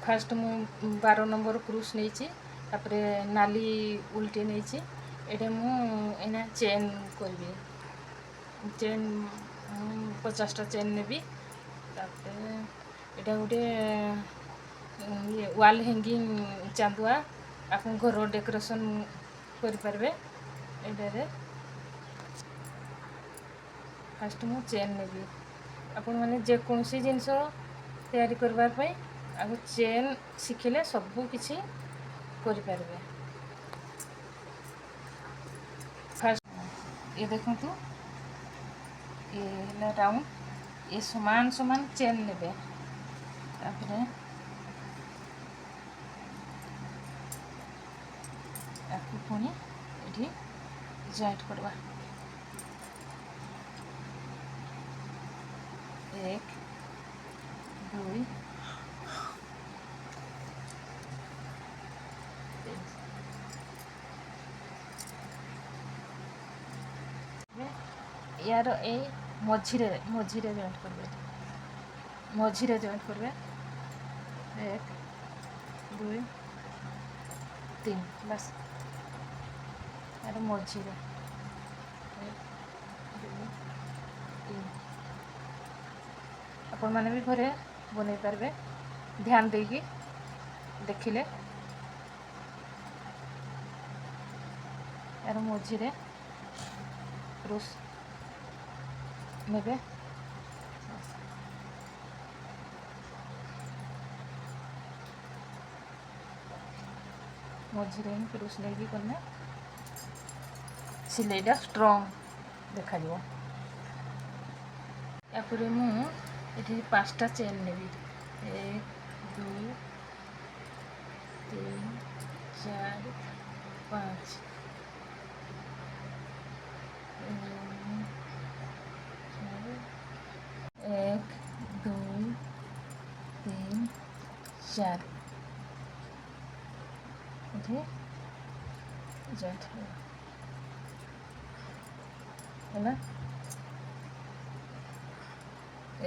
Fast मु 12 number क्रूस नहीं तापरे नाली उल्टे नहीं ये मुझे चेन करी चेन 50टा चेन नेबी यहाँ गोटे ये वाल हैंगिंग चांदुआ आपन घर डेकोरेशन करें ये फास्ट मु चेन नेबी आपण मैंने जेकोसी जिनस तैयारी करवाई आगे चेन शिखिले सबू किसी करें। फास्ट ये देखु ये राउंड ये समान समान चेन नेबे तापरे आपको पुणी ये जॉइंट करवा 1 2 यार ए मझिरे जॉइंट करबे मझिरे जॉइंट करबे 1 2 3 बस यार मझिरे 1 2 3 आपण माने भी घरे बनै पारबे ध्यान देगी देखिले यार मझिरे क्रूस नेबे मझिरे ही क्रूस नहीं करने सिलेटा स्ट्रंग देखा यापर मुझे 5टा चेन नेबी 1 2 3 4 5 1 2 3 4 ये जॉइंट है ना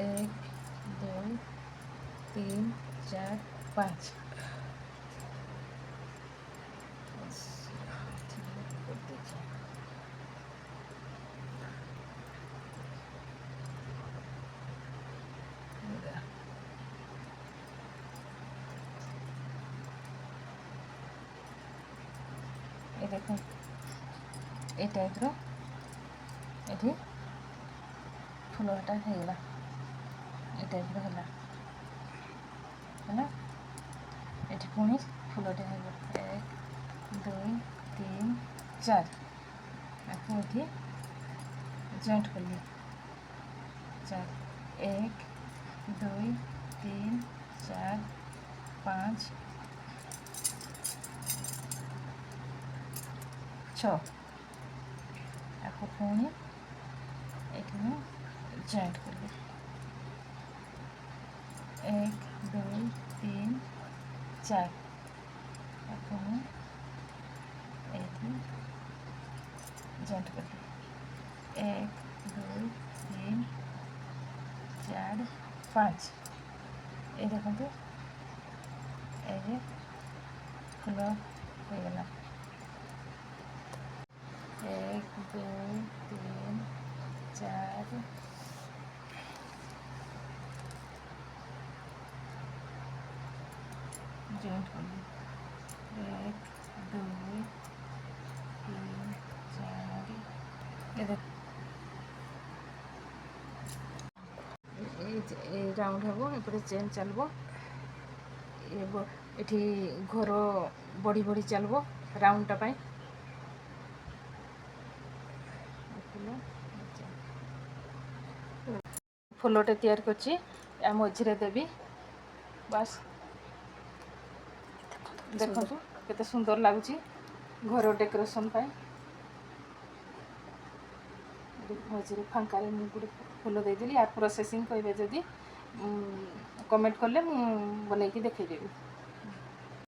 1 2 3 4 5 ये देखो ये टाइप रो ये फुलटा होगा ये टाइप है ना ये पुणी फुलटे हो 1 2 3 4 आपको ये जॉइंट कर लिए 4 1 2 3 4 5 6 आपको पुणी एक जॉइंट कर लिए 1 2 3 4 आपको एक जॉइंट कर लिए 1 2 3 4 5 ये देखो ये फुल होगला 1 2 3 4 जॉइंट कर लिए 1 2 3 4 ये राउंड हम एपटे चेन चलो ये घर बढ़ी बढ़ी चलो राउंडटा पाई फुलटे तैयार करछि मझे देवी बस देखो केते सुंदर लगुच घर डेकोरेशन पाई मझे फांका गोटे फुल देदेली यार प्रोसेसिंग कहे जदि कमेंट कले बनैकी देखदेवी।